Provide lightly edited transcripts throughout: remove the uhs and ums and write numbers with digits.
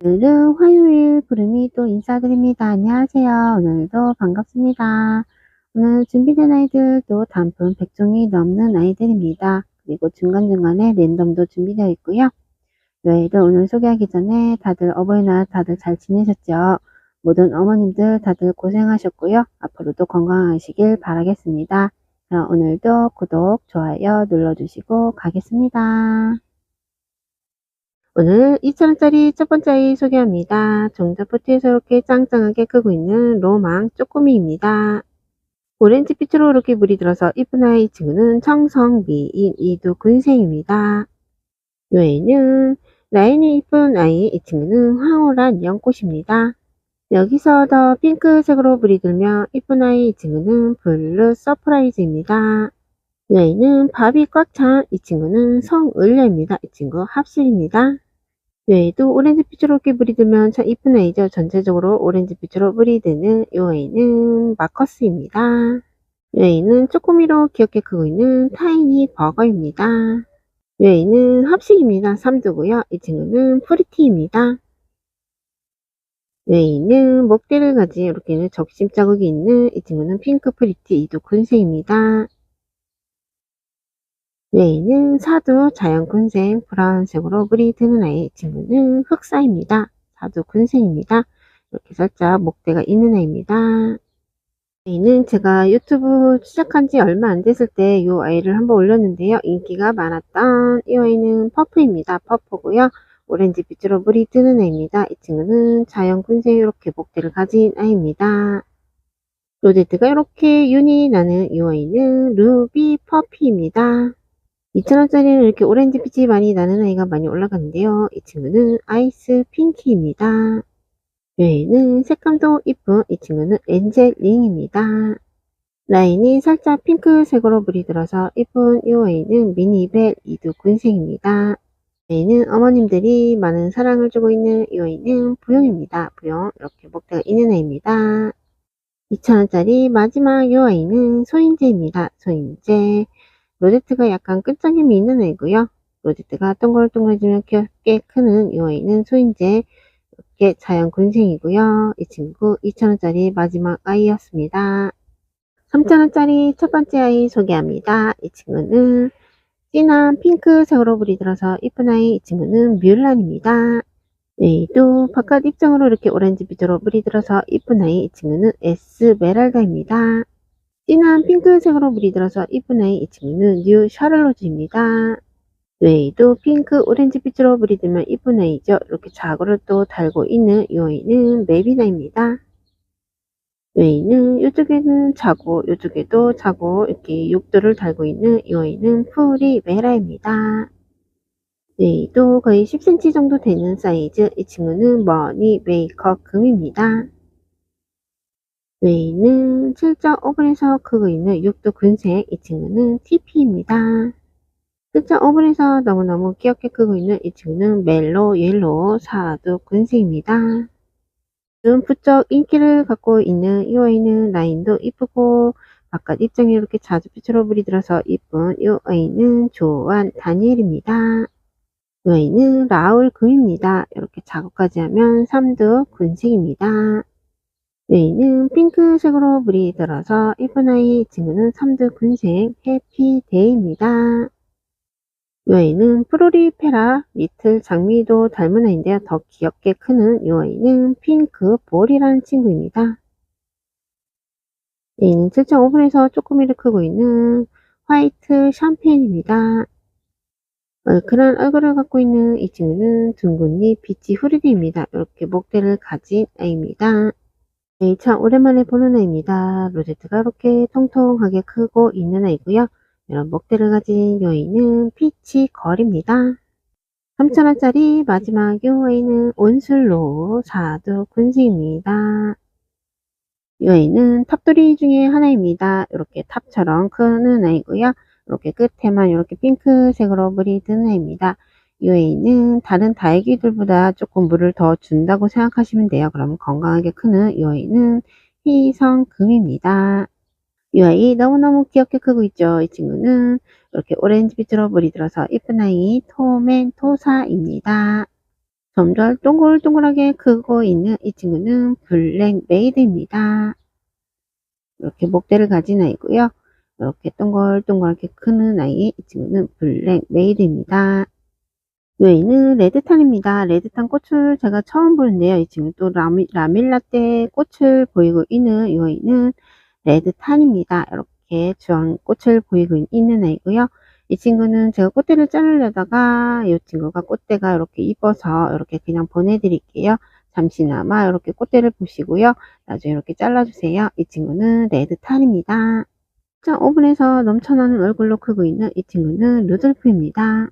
오늘은 화요일 부름이 또 인사드립니다. 안녕하세요. 오늘도 반갑습니다. 오늘 준비된 아이들도 단품 100종이 넘는 아이들입니다. 그리고 중간중간에 랜덤도 준비되어 있고요. 이 아이들 오늘 소개하기 전에 다들 어버이날 다들 잘 지내셨죠? 모든 어머님들 다들 고생하셨고요. 앞으로도 건강하시길 바라겠습니다. 그럼 오늘도 구독, 좋아요 눌러주시고 가겠습니다. 오늘 2,000원짜리 첫 번째 아이 소개합니다. 종자포트에서 이렇게 짱짱하게 크고 있는 로망 쪼꼬미입니다. 오렌지빛으로 이렇게 물이 들어서 이쁜 아이. 이 친구는 청성미인 이두근생입니다. 이 아이는 라인이 이쁜 아이. 이 친구는 황홀한 연꽃입니다. 여기서 더 핑크색으로 물이 들며 이쁜 아이. 이 친구는 블루 서프라이즈입니다. 이 아이는 밥이 꽉 찬 이 친구는 성을려입니다. 이 친구 합실입니다. 얘도 오렌지빛으로 이렇게 물이 들면 참 이쁜 아이죠. 전체적으로 오렌지빛으로 물이 드는 이 아이는 마커스입니다. 이 아이는 쪼꼬미로 귀엽게 크고 있는 타이니 버거입니다. 이 아이는 합식입니다. 삼두고요. 이 친구는 프리티입니다. 이 아이는 목대를 가진 이렇게 적심 자국이 있는 이 친구는 핑크 프리티 이두군생입니다. 이 아이는 사두 자연군생 브라운색으로 물이 드는 아이. 이 친구는 흑사입니다. 사두 군생입니다. 이렇게 살짝 목대가 있는 아이입니다. 아이는 제가 유튜브 시작한 지 얼마 안 됐을 때 이 아이를 한번 올렸는데요. 인기가 많았던 이 아이는 퍼프입니다. 퍼프고요. 오렌지 빛으로 물이 뜨는 아이입니다. 이 친구는 자연군생 이렇게 목대를 가진 아이입니다. 로제트가 이렇게 윤이 나는 이 아이는 루비 퍼피입니다. 2,000원짜리는 이렇게 오렌지 빛이 많이 나는 아이가 많이 올라가는데요. 이 친구는 아이스 핑키입니다. 이 아이는 색감도 이쁜 이 친구는 엔젤링입니다. 라인이 살짝 핑크색으로 물이 들어서 이쁜 이 아이는 미니벨 이두군생입니다. 이 아이는 어머님들이 많은 사랑을 주고 있는 이 아이는 부용입니다. 부용 이렇게 목대가 있는 아이입니다. 2,000원짜리 마지막 이 아이는 소인재입니다. 소인재. 로제트가 약간 끈적임이 있는 애고요. 로제트가 동글동글해지면 귀엽게 크는 이 아이는 소인재 이렇게 자연군생이고요. 이 친구 2,000원짜리 마지막 아이였습니다. 3,000원짜리 첫 번째 아이 소개합니다. 이 친구는 진한 핑크색으로 불이 들어서 이쁜 아이. 이 친구는 뮬란입니다. 네, 또 바깥 입장으로 이렇게 오렌지빛으로 물이 들어서 이쁜 아이. 이 친구는 에스메랄다입니다. 진한 핑크색으로 물이 들어서 이쁜 아이. 이 친구는 뉴 샤를로즈입니다. 뇌도 핑크 오렌지빛으로 물이 들면 이쁜 아이죠. 이렇게 자구를 또 달고 있는 이 아이는 메비나입니다. 뇌는 이쪽에는 자구, 이쪽에도 자구 이렇게 육도를 달고 있는 이 아이는 프리메라입니다. 뇌도 거의 10cm 정도 되는 사이즈. 이 친구는 머니 메이커 금입니다. 뇌는 7.5분에서 크고 있는 육도 근색. 이 친구는 TP입니다. 7.5분에서 너무너무 귀엽게 크고 있는 이 친구는 멜로 옐로우 사두 근색입니다. 요즘 부쩍 인기를 갖고 있는 이 아이는 라인도 이쁘고 바깥 입장에 이렇게 자주 빛으로 물이 들어서 이쁜 이 아이는 조안 다니엘입니다. 이 아이는 라울 금입니다. 이렇게 작업까지 하면 삼두 군색입니다. 이 아이는 핑크색으로 물이 들어서 이쁜 아이. 이 친구는 삼두 군색 해피데이입니다. 이 아이는 프로리페라 리틀 장미도 닮은 아이인데요. 더 귀엽게 크는 이 아이는 핑크 볼이라는 친구입니다. 얘는 7.5분에서 조금이를 크고 있는 화이트 샴페인입니다. 얼큰한 얼굴을 갖고 있는 이 친구는 둥근잎 비치 후르디입니다. 이렇게 목대를 가진 아이입니다. 네, 참 오랜만에 보는 아이입니다. 로제트가 이렇게 통통하게 크고 있는 아이고요. 이런 목대를 가진 여인은 피치 걸입니다. 3,000원짜리 마지막 요 아이는 온슬로우 사두 군생입니다. 이 아이는 탑돌이 중에 하나입니다. 이렇게 탑처럼 크는 아이고요. 이렇게 끝에만 이렇게 핑크색으로 물이 드는 아이입니다. 이 아이는 다른 다육이들보다 조금 물을 더 준다고 생각하시면 돼요. 그럼 건강하게 크는 이 아이는 희성금입니다. 이 아이 너무너무 귀엽게 크고 있죠. 이 친구는 이렇게 오렌지빛으로 물이 들어서 이쁜 아이 토멘토사입니다. 점점 동글동글하게 크고 있는 이 친구는 블랙 메이드입니다. 이렇게 목대를 가진 아이고요. 이렇게 동글동글하게 크는 아이, 이 친구는 블랙 메이드입니다. 이 아이는 레드탄입니다. 레드탄 꽃을 제가 처음 보는데요. 이 친구 또 라밀라떼 꽃을 보이고 있는 이 아이는 레드탄입니다. 이렇게 주황 꽃을 보이고 있는 아이고요. 이 친구는 제가 꽃대를 자르려다가 이 친구가 꽃대가 이렇게 이뻐서 이렇게 그냥 보내드릴게요. 잠시나마 이렇게 꽃대를 보시고요. 나중에 이렇게 잘라주세요. 이 친구는 레드탄입니다. 자, 오븐에서 넘쳐나는 얼굴로 크고 있는 이 친구는 루돌프입니다.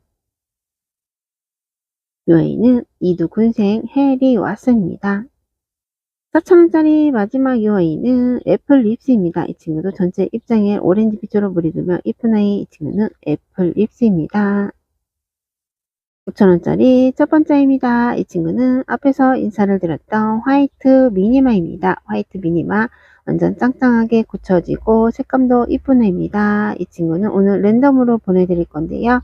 이 아이는 이두군생 해리 왓슨입니다. 4,000원짜리 마지막 이 아이는 애플 립스입니다. 이 친구도 전체 입장에 오렌지 빛으로 물이들며 이쁜 아이, 이 친구는 애플 립스입니다. 5,000원짜리 첫 번째입니다. 이 친구는 앞에서 인사를 드렸던 화이트 미니마입니다. 화이트 미니마 완전 짱짱하게 굳혀지고 색감도 이쁜 애입니다. 이 친구는 오늘 랜덤으로 보내드릴 건데요.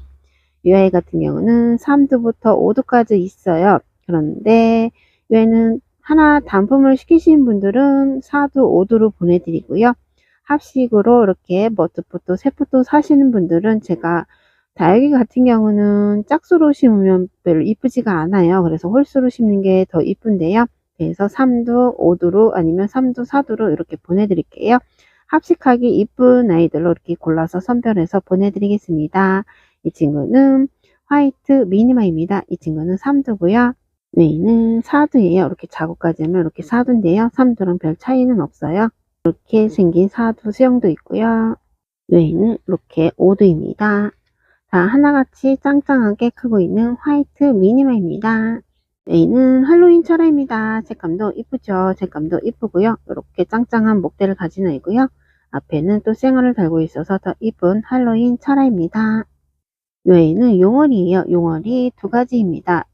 이 아이 같은 경우는 3두부터 5두까지 있어요. 그런데 이 아이는 하나 단품을 시키신 분들은 4두, 5두로 보내드리고요. 합식으로 이렇게 머트풋도 세풋도 사시는 분들은 제가 다육이 같은 경우는 짝수로 심으면 별로 이쁘지가 않아요. 그래서 홀수로 심는 게 더 이쁜데요. 그래서 3두, 5두로 아니면 3두, 4두로 이렇게 보내드릴게요. 합식하기 이쁜 아이들로 이렇게 골라서 선별해서 보내드리겠습니다. 이 친구는 화이트 미니마입니다. 이 친구는 3두고요. 웨이는 4두예요. 이렇게 자국까지 하면 이렇게 4두인데요. 3두랑 별 차이는 없어요. 이렇게 생긴 4두 수영도 있고요. 웨이는 이렇게 5두입니다. 다 하나같이 짱짱하게 크고 있는 화이트 미니마입니다. 웨이는 할로윈 철화입니다. 색감도 이쁘죠? 색감도 이쁘고요. 이렇게 짱짱한 목대를 가진 아이고요. 앞에는 또 쌩얼을 달고 있어서 더 이쁜 할로윈 철화입니다. 이 아이는 용어리예요. 용어리 두 가지입니다.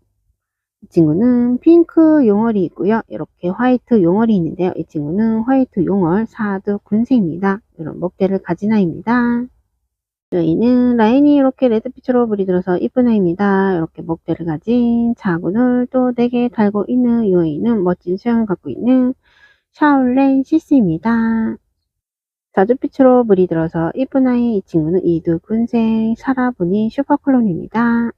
이 친구는 핑크 용어리 있고요. 이렇게 화이트 용어리 있는데요. 이 친구는 화이트 용얼 4두 군생입니다. 이런 목대를 가진 아이입니다. 이 아이는 라인이 이렇게 레드빛으로 불이 들어서 이쁜 아이입니다. 이렇게 목대를 가진 자군을 또 4개 달고 있는 이 아이는 멋진 수영을 갖고 있는 샤올렌 시스입니다. 자주빛으로 물이 들어서 이쁜 아이, 이 친구는 이두군생 사라보니 슈퍼클론입니다.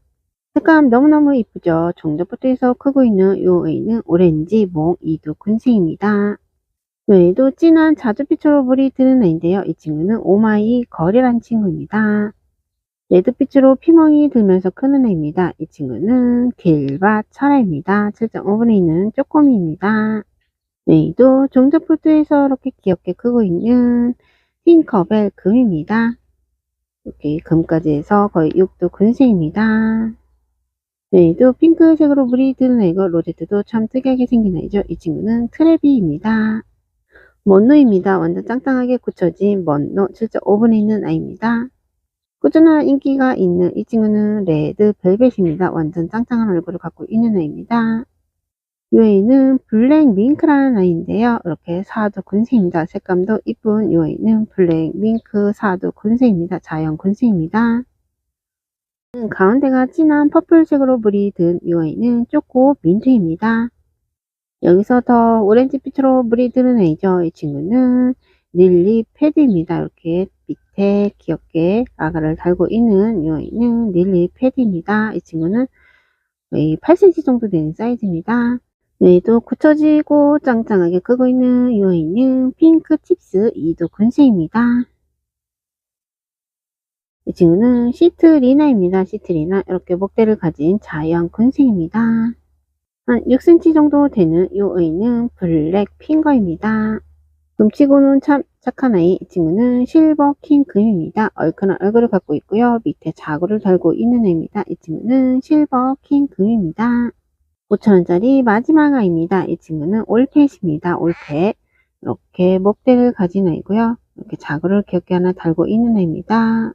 색감 너무너무 이쁘죠? 종자부터 해서 크고 있는 이 아이는 오렌지 몽 이두군생입니다. 이 아이도 진한 자주빛으로 물이 드는 아이인데요. 이 친구는 오마이 거리란 친구입니다. 레드빛으로 피멍이 들면서 크는 애입니다. 이 친구는 길밭 철화입니다. 7.5분에 있는 쪼꼬미입니다. 또 종자포트에서 이렇게 귀엽게 크고 있는 팅커벨 금입니다. 이렇게 금까지 해서 거의 6두 근생입니다. 또 핑크색으로 물이 드는 애고 로제트도 참 특이하게 생긴 애죠. 이 친구는 트레비입니다. 먼노입니다. 완전 짱짱하게 굳혀진 먼노 7.5분에 있는 아이입니다. 꾸준한 인기가 있는 이 친구는 레드 벨벳입니다. 완전 짱짱한 얼굴을 갖고 있는 아이입니다. 이 아이는 블랙 밍크라는 아이인데요. 이렇게 4두 군생입니다. 색감도 이쁜 이 아이는 블랙 밍크 4두 군생입니다. 자연 군생입니다. 가운데가 진한 퍼플색으로 물이 든 이 아이는 쪼꼬 민트입니다. 여기서 더 오렌지빛으로 물이 드는 아이죠. 이 친구는 릴리 패드입니다. 이렇게 밑에 귀엽게 아가를 달고 있는 이 아이는 릴리 패드입니다. 이 친구는 거의 8cm 정도 되는 사이즈입니다. 뇌도 굳혀지고 짱짱하게 크고 있는 이 아이는 핑크 칩스 2두 군생입니다. 이 친구는 시트리나입니다. 시트리나 이렇게 목대를 가진 자연 군생입니다. 한 6cm 정도 되는 이 아이는 블랙 핑거입니다. 금치고는 참 착한 아이. 이 친구는 실버 킹 금입니다. 얼큰한 얼굴을 갖고 있고요. 밑에 자구를 달고 있는 애입니다. 이 친구는 실버 킹 금입니다. 5,000원짜리 마지막 아이입니다. 이 친구는 올펫입니다. 올펫. 이렇게 목대를 가진 아이고요. 이렇게 자구를 귀엽게 하나 달고 있는 아이입니다.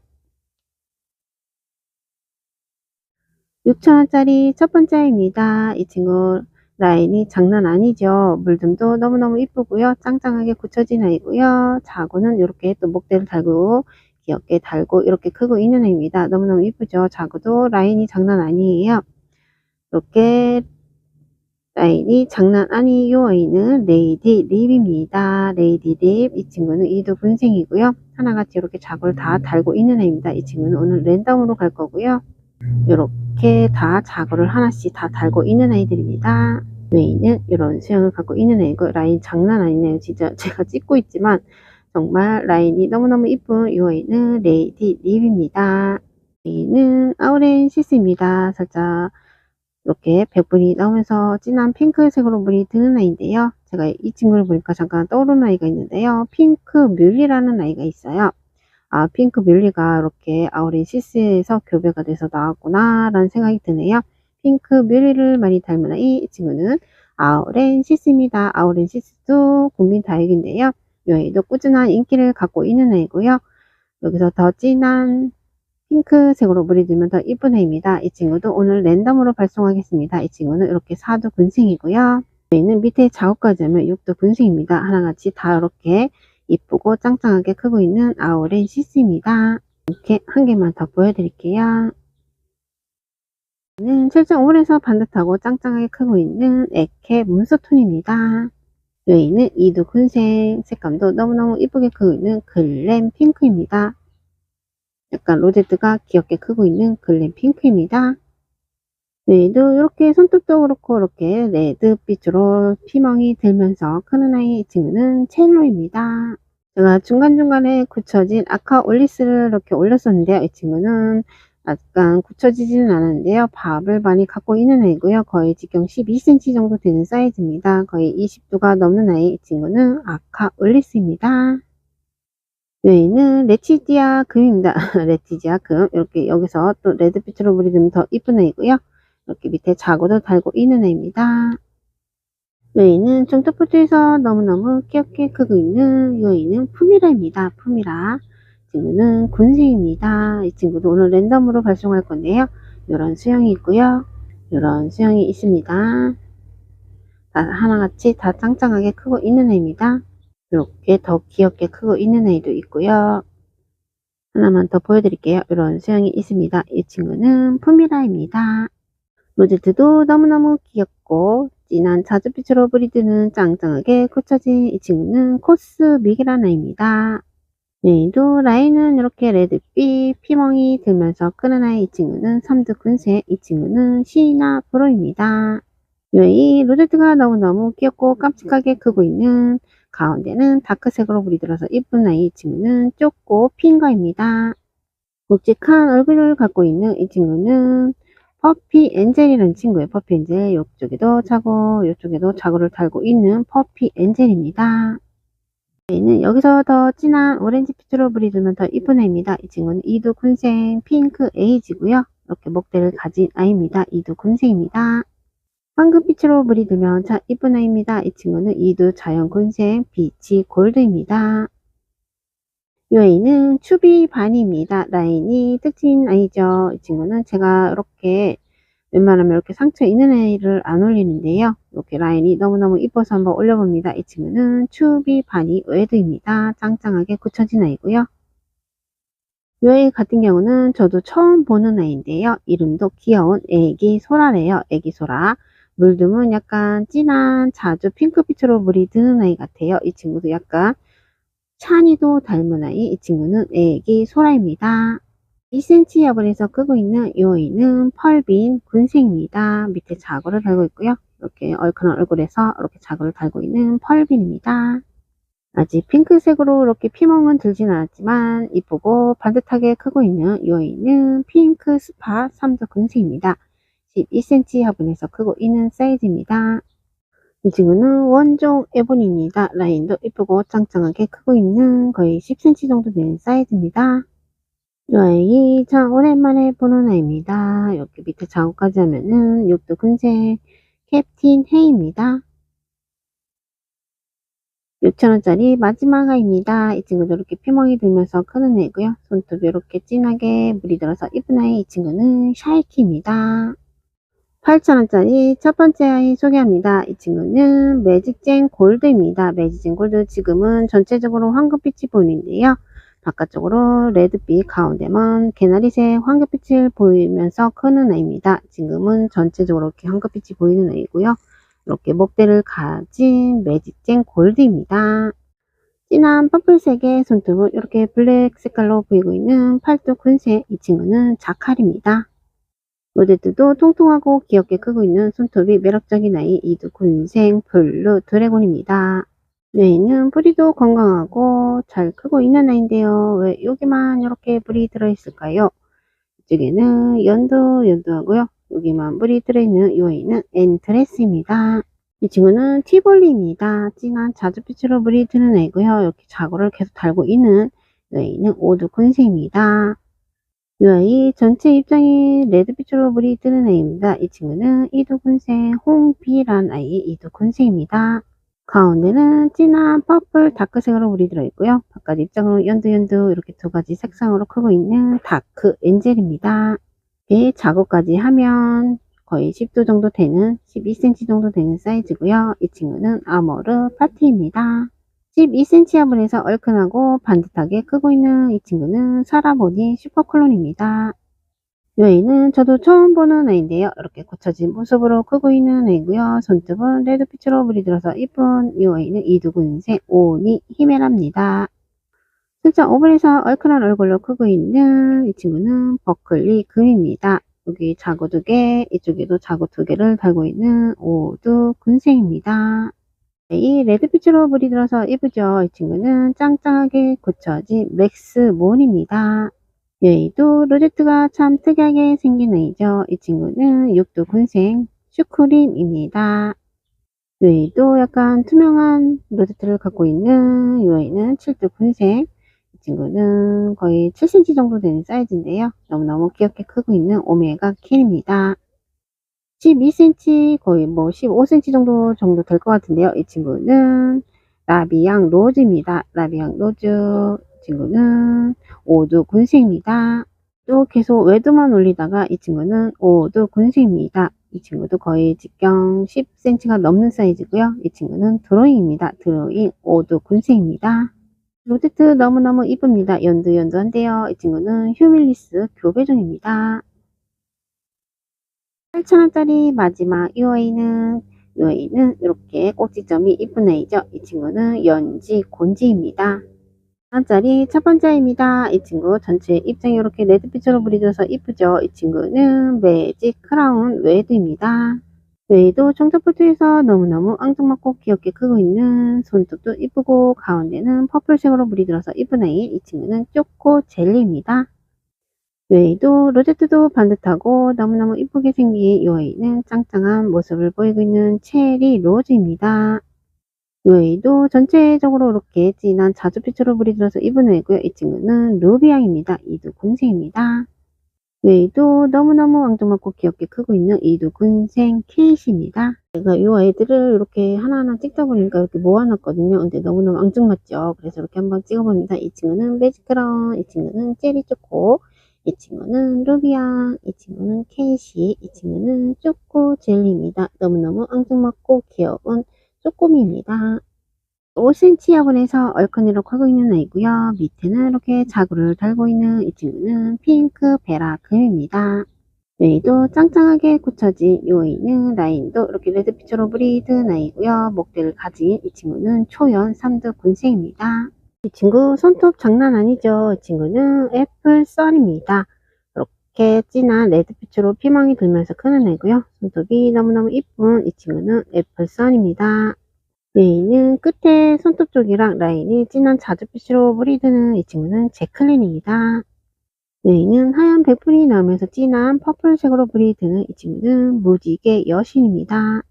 6,000원짜리 첫 번째 아이입니다. 이 친구 라인이 장난 아니죠. 물듬도 너무너무 이쁘고요. 짱짱하게 굳혀진 아이고요. 자구는 이렇게 또 목대를 달고 귀엽게 달고 이렇게 크고 있는 아이입니다. 너무너무 이쁘죠. 자구도 라인이 장난 아니에요. 이렇게 라인이 장난 아니 요 아이는 레이디 립입니다. 레이디 립. 이 친구는 이두군생이고요. 하나같이 이렇게 자국을 다 달고 있는 애입니다. 이 친구는 오늘 랜덤으로 갈 거고요. 이렇게 다 자국을 하나씩 다 달고 있는 아이들입니다. 웨이는 이런 수영을 갖고 있는 애고 라인 장난 아니네요. 진짜 제가 찍고 있지만 정말 라인이 너무너무 이쁜 이 아이는 레이디 립입니다. 웨이는 아우렌시스입니다. 살짝 이렇게 백분이 나오면서 진한 핑크색으로 물이 드는 아이인데요. 제가 이 친구를 보니까 잠깐 떠오르는 아이가 있는데요. 핑크 뮬리라는 아이가 있어요. 아, 핑크 뮬리가 이렇게 아우렌시스에서 교배가 돼서 나왔구나 라는 생각이 드네요. 핑크 뮬리를 많이 닮은 아이, 이 친구는 아우렌시스입니다. 아우렌시스도 국민 다육인데요. 이 아이도 꾸준한 인기를 갖고 있는 아이고요. 여기서 더 진한 핑크색으로 물이 들면 더 이쁜 애입니다. 이 친구도 오늘 랜덤으로 발송하겠습니다. 이 친구는 이렇게 4두 군생이고요. 저희는 밑에 자국까지 하면 6두 군생입니다. 하나같이 다 이렇게 이쁘고 짱짱하게 크고 있는 아우렌시스입니다. 이렇게 한 개만 더 보여드릴게요. 는 실전 올에서 반듯하고 짱짱하게 크고 있는 에케 문스톤입니다. 여기는 이두 군생, 색감도 너무너무 이쁘게 크고 있는 글램 핑크입니다. 약간 로제트가 귀엽게 크고 있는 글램 핑크입니다. 여기도 이렇게 손톱도 그렇고 이렇게 레드빛으로 피멍이 들면서 크는 아이, 이 친구는 첼로입니다. 제가 중간중간에 굳혀진 아카 올리스를 이렇게 올렸었는데요. 이 친구는 약간 굳혀지지는 않았는데요. 밥을 많이 갖고 있는 아이고요. 거의 직경 12cm 정도 되는 사이즈입니다. 거의 20두가 넘는 아이, 이 친구는 아카 올리스입니다. 여기는 레티지아 금입니다. 레티지아 금. 이렇게 여기서 또 레드빛으로 물이 들면 더 이쁜 아이고요. 이렇게 밑에 자고도 달고 있는 아이입니다. 여기는 중턱부트에서 너무너무 귀엽게 크고 있는 여기는 푸미라입니다. 푸미라. 이 친구는 군생입니다. 이 친구도 오늘 랜덤으로 발송할 건데요. 이런 수영이 있고요. 이런 수영이 있습니다. 다 하나같이 다 짱짱하게 크고 있는 애입니다. 이렇게 더 귀엽게 크고 있는 애도 있고요. 하나만 더 보여드릴게요. 이런 수영이 있습니다. 이 친구는 푸미라입니다. 로제트도 너무너무 귀엽고 진한 자주빛으로 불이 드는 짱짱하게 굳혀진 이 친구는 코스믹이라는 아이입니다. 얘도 라인은 이렇게 레드빛 피멍이 들면서 크는 아이, 이 친구는 삼두군생, 이 친구는 시나 브로입니다. 이 로제트가 너무너무 귀엽고 깜찍하게 크고 있는 가운데는 다크색으로 불이 들어서 이쁜 아이, 이 친구는 쪼꼬 핑거입니다. 묵직한 얼굴을 갖고 있는 이 친구는 퍼피 엔젤이라는 친구예요. 퍼피 엔젤. 이쪽에도 자고 이쪽에도 자고를 달고 있는 퍼피 엔젤입니다. 얘는 여기서 더 진한 오렌지 빛으로 불이 들면 더 이쁜 애입니다. 이 친구는 이두 군생 핑크 에이지고요. 이렇게 목대를 가진 아이입니다. 이두 군생입니다. 황금빛으로 물이 들면 참 이쁜 아이입니다. 이 친구는 이두 자연 군생 비치 골드입니다. 이 아이는 추비 바니입니다. 라인이 특징 아이죠. 이 친구는 제가 이렇게 웬만하면 이렇게 상처 있는 아이를 안 올리는데요. 이렇게 라인이 너무너무 이뻐서 한번 올려봅니다. 이 친구는 추비 바니 웨드입니다. 짱짱하게 굳혀진 아이고요. 이 아이 같은 경우는 저도 처음 보는 아이인데요. 이름도 귀여운 애기 소라래요. 애기 소라. 물듬은 약간 진한 자주 핑크빛으로 물이 드는 아이 같아요. 이 친구도 약간 샤니도 닮은 아이, 이 친구는 애기 소라입니다. 2cm 여분에서 끄고 있는 이 아이는 펄빈 군생입니다. 밑에 자고를 달고 있고요. 이렇게 얼큰한 얼굴에서 이렇게 자고를 달고 있는 펄빈입니다. 아직 핑크색으로 이렇게 피멍은 들진 않았지만 이쁘고 반듯하게 크고 있는 이 아이는 핑크 스파 3두 군생입니다. 12cm 화분에서 크고 있는 사이즈입니다. 이 친구는 원종 에보니입니다. 라인도 이쁘고 짱짱하게 크고 있는 거의 10cm 정도 되는 사이즈입니다. 이 아이 참 오랜만에 보는 아이입니다. 이렇게 밑에 자국까지 하면은 6두 군생 캡틴 헤이입니다. 6,000원짜리 마지막 아이입니다. 이 친구도 이렇게 피멍이 들면서 크는 애고요. 손톱이 이렇게 진하게 물이 들어서 이쁜 아이, 이 친구는 샤이키입니다. 8,000원짜리 첫 번째 아이 소개합니다. 이 친구는 매직젠 골드입니다. 매직젠 골드 지금은 전체적으로 황금빛이 보이는데요. 바깥쪽으로 레드빛, 가운데만 개나리색 황금빛을 보이면서 크는 아이입니다. 지금은 전체적으로 이렇게 황금빛이 보이는 아이고요. 이렇게 목대를 가진 매직젠 골드입니다. 진한 퍼플색의 손톱은 이렇게 블랙 색깔로 보이고 있는 팔뚝 군색, 이 친구는 자칼입니다. 로제트도 통통하고 귀엽게 크고 있는 손톱이 매력적인 아이 이두군생 블루 드래곤입니다. 뇌에는 뿌리도 건강하고 잘 크고 있는 아이인데요. 왜 여기만 이렇게 뿌리 들어있을까요? 이쪽에는 연두하고요. 여기만 뿌리 들어있는 이 아이는 엔트레스입니다. 이 친구는 티볼리입니다. 진한 자주빛으로 물이 드는 애고요. 이렇게 자구를 계속 달고 있는 이 아이는 오두군생입니다. 이 아이 전체 입장이 레드빛으로 물이 드는 애입니다. 이 친구는 이두군생 홍비란 아이 이두군생입니다. 가운데는 진한 퍼플 다크색으로 물이 들어있고요. 바깥 입장으로 연두 이렇게 두 가지 색상으로 크고 있는 다크 엔젤입니다. 이 자구까지 하면 거의 10도 정도 되는 12cm 정도 되는 사이즈고요. 이 친구는 아모르 파티입니다. 12cm 화분에서 얼큰하고 반듯하게 크고 있는 이 친구는 사라보니 슈퍼클론입니다. 이 아이는 저도 처음 보는 아이인데요. 이렇게 굳혀진 모습으로 크고 있는 아이고요. 손톱은 레드빛으로 물이 들어서 이쁜 이 아이는 이두근색 오니 히메라입니다. 진짜 오븐에서 얼큰한 얼굴로 크고 있는 이 친구는 버클리 금입니다. 여기 자구 2개, 이쪽에도 자구 2개를 달고 있는 오두근생입니다. 이 레드빛으로 물이 들어서 이쁘죠. 이 친구는 짱짱하게 굳혀진 맥스몬입니다. 얘도 로제트가 참 특이하게 생긴 아이죠. 이 친구는 육두군생 슈크림입니다. 얘도 약간 투명한 로제트를 갖고 있는 이 아이는 칠두군생. 이 친구는 거의 7cm 정도 되는 사이즈인데요. 너무너무 귀엽게 크고 있는 오메가 킬입니다. 12cm 거의 뭐 15cm 정도 될 것 같은데요. 이 친구는 라비앙 로즈입니다. 라비앙 로즈 친구는 오두 군생입니다. 또 계속 외두만 올리다가 이 친구는 오두 군생입니다. 이 친구도 거의 직경 10cm가 넘는 사이즈고요. 이 친구는 드로잉입니다. 드로잉 오두 군생입니다. 로제트 너무너무 이쁩니다. 연두한데요. 이 친구는 휴밀리스 교배종입니다. 8,000원짜리 마지막 이 아이는 이렇게 꼭지점이 이쁜 아이죠. 이 친구는 연지 곤지입니다. 1,000원짜리 첫 번째 아이입니다. 이 친구 전체 입장이 이렇게 레드빛으로 물이 들어서 이쁘죠. 이 친구는 매직 크라운 웨드입니다. 웨이도 청자폴트에서 너무너무 앙증맞고 귀엽게 크고 있는 손톱도 이쁘고 가운데는 퍼플색으로 물이 들어서 이쁜 아이 이 친구는 초코 젤리입니다. 웨이도 로제트도 반듯하고 너무너무 이쁘게 생긴 이 아이는 짱짱한 모습을 보이고 있는 체리 로즈입니다. 웨이도 전체적으로 이렇게 진한 자주빛으로 물이 들어서 이쁜 애고요. 이 친구는 루비앙입니다. 이두군생입니다. 웨이도 너무너무 앙증맞고 귀엽게 크고 있는 이두군생 케이시입니다. 제가 이 아이들을 이렇게 하나하나 찍다 보니까 이렇게 모아놨거든요. 근데 너무너무 앙증맞죠. 그래서 이렇게 한번 찍어봅니다. 이 친구는 매직크라운, 이 친구는 체리초코, 이 친구는 루비앙, 이 친구는 케이시, 이 친구는 초코 젤리입니다. 너무너무 앙증맞고 귀여운 쪼꼬미입니다. 5cm 화분에서 얼큰이로 하고 있는 아이고요. 밑에는 이렇게 자구를 달고 있는 이 친구는 핑크 베라금입니다. 여기도 짱짱하게 굳혀진 이 아이는 라인도 이렇게 레드빛으로 물이 든 아이고요. 목대를 가진 이 친구는 초연 3두 군생입니다. 이 친구 손톱 장난 아니죠. 이 친구는 애플 썰입니다. 이렇게 진한 레드빛으로 피망이 들면서 크는 애고요. 손톱이 너무너무 이쁜 이 친구는 애플 썰입니다. 얘는 끝에 손톱 쪽이랑 라인이 진한 자주빛으로 물이 드는 이 친구는 제클린입니다. 얘는 하얀 백분이 나오면서 진한 퍼플색으로 물이 드는 이 친구는 무지개 여신입니다.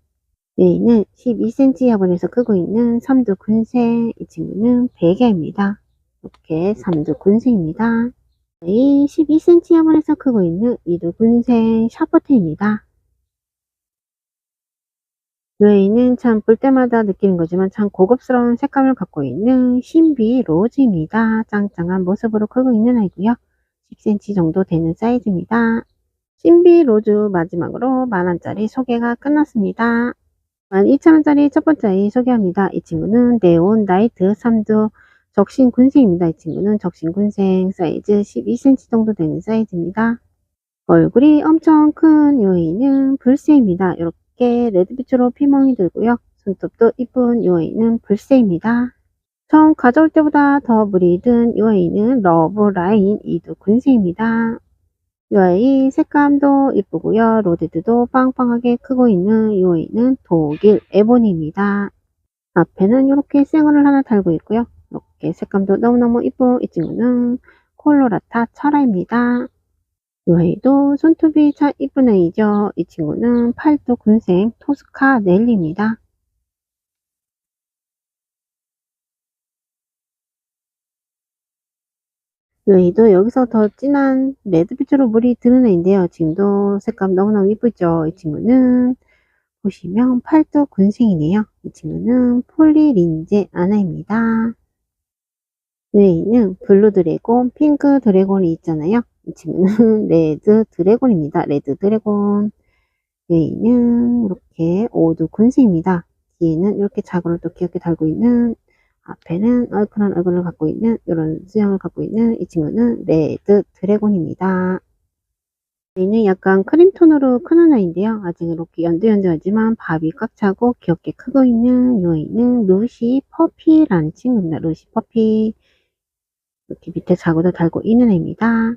얘는 12cm 화분에서 크고 있는 삼두군생, 이 친구는 베개입니다. 이렇게 삼두군생입니다. 이 12cm 화분에서 크고 있는 이두군생 샤퍼트입니다. 얘는 참 볼 때마다 느끼는 거지만 참 고급스러운 색감을 갖고 있는 신비 로즈입니다. 짱짱한 모습으로 크고 있는 아이고요. 10cm 정도 되는 사이즈입니다. 신비 로즈 마지막으로 만원짜리 소개가 끝났습니다. 12,000원짜리 첫 번째 아이 소개합니다. 이 친구는 네온 나이트 3두 적신군생입니다. 이 친구는 적신군생 사이즈 12cm 정도 되는 사이즈입니다. 얼굴이 엄청 큰 이 아이는 불새입니다. 이렇게 이렇게 레드빛으로 피멍이 들고요. 손톱도 이쁜 이 아이는 불새입니다. 처음 가져올 때보다 더 물이 든 이 아이는 러브라인 이두 군새입니다. 이 아이 색감도 이쁘고요. 로데드도 빵빵하게 크고 있는 이 아이는 독일 에보니입니다. 앞에는 이렇게 쌩얼을 하나 달고 있고요. 이렇게 색감도 너무너무 이쁜 이 친구는 콜로라타 철아입니다. 이 아이도 손톱이 참 이쁜 아이죠. 이 친구는 팔도 군생 토스카 넬리입니다. 이 아이도 여기서 더 진한 레드빛으로 물이 드는 애인데요. 지금도 색감 너무너무 이쁘죠. 이 친구는 보시면 팔도 군생이네요. 이 친구는 폴리린제 아나입니다. 이 아이는 블루 드래곤, 핑크 드래곤이 있잖아요. 이 친구는 레드 드래곤입니다. 레드 드래곤. 이 아이는 이렇게 오두 군생입니다. 뒤에는 이렇게 자구를 또 귀엽게 달고 있는, 앞에는 얼큰한 얼굴을 갖고 있는 이런 수영을 갖고 있는 이 친구는 레드 드래곤입니다. 얘는 약간 크림톤으로 크는 아이인데요. 아직 이렇게 연두연두하지만 밥이 꽉 차고 귀엽게 크고 있는 이 아이는 루시 퍼피라는 친구입니다. 루시 퍼피. 이렇게 밑에 자구도 달고 있는 애입니다.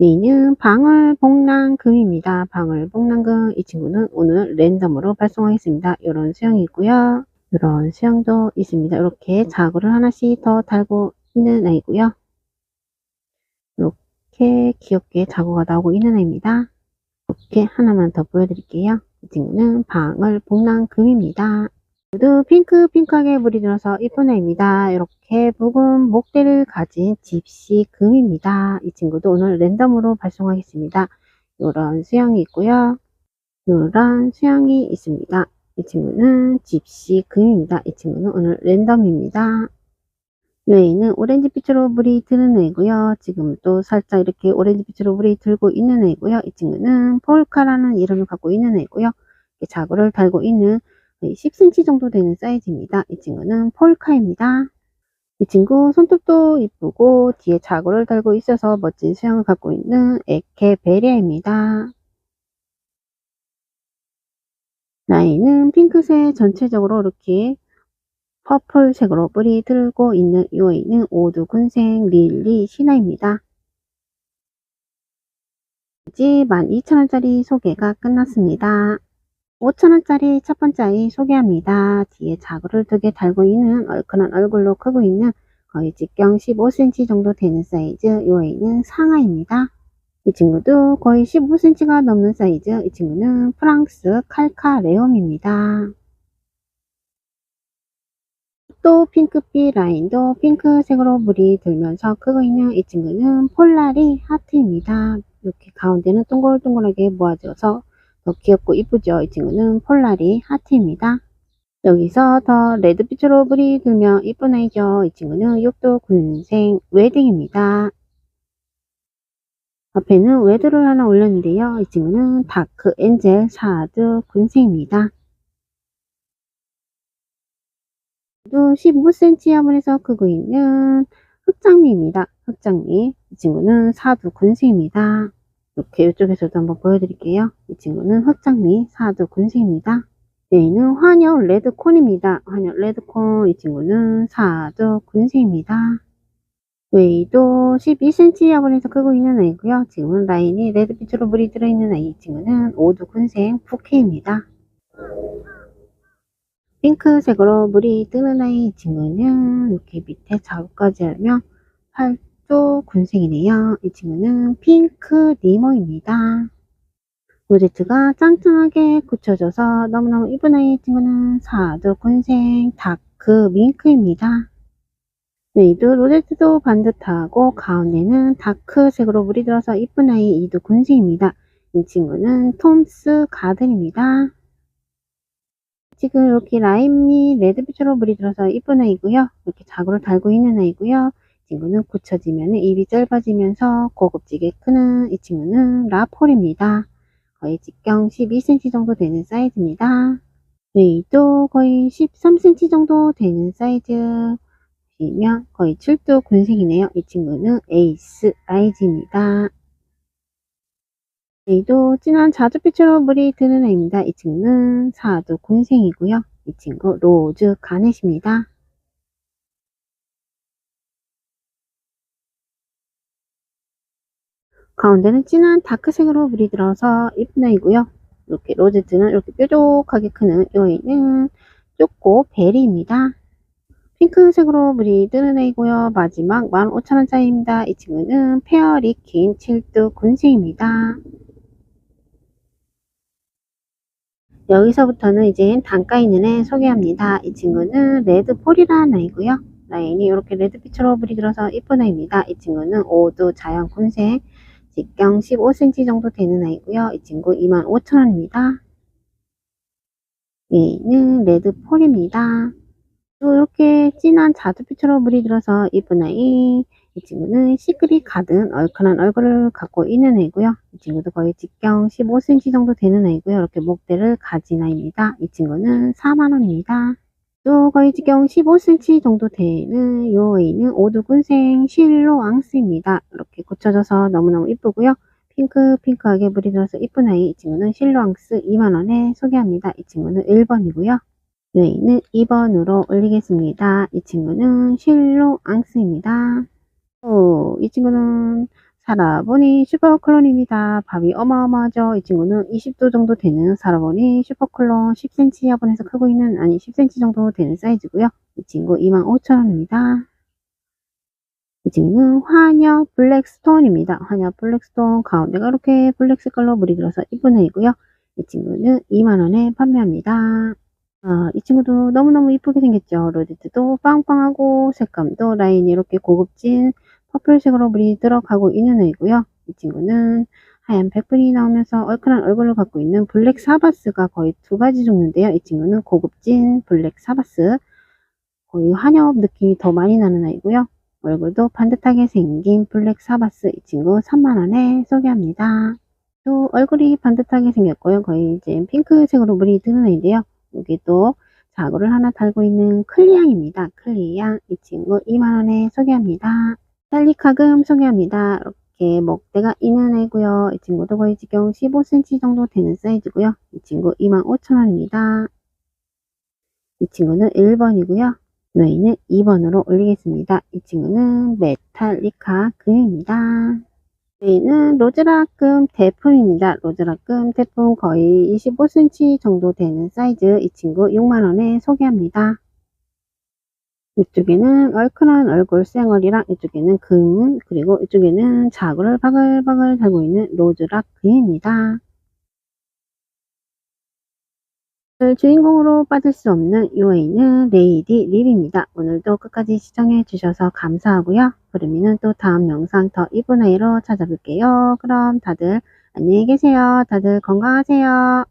얘는 방울복랑금입니다. 방울복랑금. 이 친구는 오늘 랜덤으로 발송하겠습니다. 이런 수영이 있고요. 이런 수영도 있습니다. 이렇게 자구를 하나씩 더 달고 있는 아이고요. 이렇게 귀엽게 자구가 나오고 있는 아이입니다. 이렇게 하나만 더 보여드릴게요. 이 친구는 방울복랑금입니다. 모두 핑크핑크하게 물이 들어서 이쁜 애입니다. 이렇게 묵은 목대를 가진 집시금입니다. 이 친구도 오늘 랜덤으로 발송하겠습니다. 이런 수영이 있고요. 이런 수영이 있습니다. 이 친구는 집시금입니다. 이 친구는 오늘 랜덤입니다. 이 아이는 오렌지빛으로 물이 드는 애고요. 지금 또 살짝 이렇게 오렌지빛으로 물이 들고 있는 애고요. 이 친구는 폴카라는 이름을 갖고 있는 애고요. 이렇게 자구를 달고 있는 10cm 정도 되는 사이즈입니다. 이 친구는 폴카입니다. 이 친구 손톱도 이쁘고 뒤에 자구를 달고 있어서 멋진 수영을 갖고 있는 에케베리아입니다. 라인은 핑크색 전체적으로 이렇게 퍼플색으로 뿌리 들고 있는 이 아이는 오두군생 릴리 시나입니다. 12,000원짜리 소개가 끝났습니다. 5,000원짜리 첫 번째 아이 소개합니다. 뒤에 자구를 2개 달고 있는 얼큰한 얼굴로 크고 있는 거의 직경 15cm 정도 되는 사이즈 이 아이는 상아입니다. 이 친구도 거의 15cm가 넘는 사이즈 이 친구는 프랑스 칼카레옴입니다. 또 핑크빛 라인도 핑크색으로 물이 들면서 크고 있는 이 친구는 폴라리 하트입니다. 이렇게 가운데는 동글동글하게 모아져서 더 귀엽고 이쁘죠. 이 친구는 폴라리 하트입니다. 여기서 더 레드빛으로 물이 들면 이쁜 아이죠. 이 친구는 육도 군생 웨딩입니다. 앞에는 웨드를 하나 올렸는데요. 이 친구는 다크 엔젤 사드 군생입니다. 15cm 화분에서 크고 있는 흑장미입니다. 흑장미. 이 친구는 사두 군생입니다. 이렇게 이쪽에서도 한번 보여드릴게요. 이 친구는 흑장미 사두 군생입니다. 얘는 환여 레드콘입니다. 환여 레드콘. 이 친구는 사두 군생입니다. 웨이도 12cm 화분에서 크고 있는 아이고요. 지금은 라인이 레드빛으로 물이 들어있는 아이. 이 친구는 오두 군생 푸케입니다. 핑크색으로 물이 뜨는 아이 이 친구는 이렇게 밑에 자국까지 하면 팔도 군생이네요. 이 친구는 핑크 니모입니다. 로제트가 짱짱하게 굳혀져서 너무너무 이쁜 아이 이 친구는 사두 군생 다크 밍크입니다. 웨이도 로제트도 반듯하고 가운데는 다크색으로 물이 들어서 이쁜 아이 이두 군생입니다. 이 친구는 톰스 가든입니다. 지금 이렇게 라임이 레드빛으로 물이 들어서 이쁜 아이고요. 이렇게 자구를 달고 있는 아이고요. 이 친구는 굳혀지면 입이 짧아지면서 고급지게 크는 이 친구는 라폴입니다. 거의 직경 12cm 정도 되는 사이즈입니다. 웨이도 거의 13cm 정도 되는 사이즈. 보시면 거의 7두 군생이네요. 이 친구는 에이스 라이즈입니다. A도 진한 자주빛으로 물이 드는 애입니다. 이 친구는 사두군생이고요. 이 친구 로즈 가넷입니다. 가운데는 진한 다크색으로 물이 들어서 이쁜 애이고요. 이렇게 로제트는 이렇게 뾰족하게 크는 이 애는 쪼꼬 베리입니다. 핑크색으로 물이 뜨는 애이고요. 마지막 15,000원짜리입니다. 이 친구는 페어리킨 칠두군생입니다. 여기서부터는 이제 단가 있는 애 소개합니다. 이 친구는 레드폴이라는 애이고요. 라인이 이렇게 레드빛으로 물이 들어서 이쁜 애입니다. 이 친구는 오두 자연군생, 직경 15cm 정도 되는 애이고요. 이 친구 25,000원입니다. 얘는 레드폴입니다. 또 이렇게 진한 자두빛으로 물이 들어서 이쁜 아이. 이 친구는 시크릿 가든 얼큰한 얼굴을 갖고 있는 애고요. 이 친구도 거의 직경 15cm 정도 되는 애고요. 이렇게 목대를 가진 아이입니다. 이 친구는 4만원입니다. 또 거의 직경 15cm 정도 되는 이 아이는 오두군생 실로앙스입니다. 이렇게 고쳐져서 너무너무 이쁘고요. 핑크하게 물이 들어서 이쁜 아이. 이 친구는 실로앙스 2만원에 소개합니다. 이 친구는 1번이고요. 여기는 2번으로 올리겠습니다. 이 친구는 실로앙스입니다. 이 친구는 사라보니 슈퍼클론입니다. 밥이 어마어마하죠. 이 친구는 20도 정도 되는 사라보니 슈퍼클론 10cm 화분에서 크고 있는, 아니 10cm 정도 되는 사이즈고요. 이 친구 25,000원입니다. 이 친구는 화녀 블랙스톤입니다. 화녀 블랙스톤 가운데가 이렇게 블랙 색깔로 물이 들어서 이쁜 애이고요. 이 친구는 2만원에 판매합니다. 이 친구도 너무너무 이쁘게 생겼죠. 로제트도 빵빵하고 색감도 라인이 이렇게 고급진 퍼플색으로 물이 들어가고 있는 애이고요. 이 친구는 하얀 백분이 나오면서 얼큰한 얼굴을 갖고 있는 블랙 사바스가 거의 두 가지 종류인데요. 이 친구는 고급진 블랙 사바스, 거의 한엽 느낌이 더 많이 나는 아이고요. 얼굴도 반듯하게 생긴 블랙 사바스. 이 친구 3만원에 소개합니다. 또 얼굴이 반듯하게 생겼고요. 거의 이제 핑크색으로 물이 드는 애인데요. 여기 또 자구를 하나 달고 있는 클리앙입니다. 클리앙. 이 친구 2만원에 소개합니다. 셀리카금 소개합니다. 이렇게 목대가 있는 애고요. 이 친구도 거의 지경 15cm 정도 되는 사이즈고요. 이 친구 25,000원입니다. 이 친구는 1번이고요. 너희는 2번으로 올리겠습니다. 이 친구는 메탈리카 금입니다. 저희는 로즈라금 대품입니다. 로즈라금 대품 거의 25cm 정도 되는 사이즈. 이 친구 6만원에 소개합니다. 이쪽에는 얼큰한 얼굴 쌩얼이랑 이쪽에는 금, 그리고 이쪽에는 자구를 바글바글 달고 있는 로즈락 금입니다. 주인공으로 빠질 수 없는 이 아이는 레이디 립입니다. 오늘도 끝까지 시청해 주셔서 감사하고요. 그러면은 또 다음 영상 더 이쁜 아이로 찾아볼게요. 그럼 다들 안녕히 계세요. 다들 건강하세요.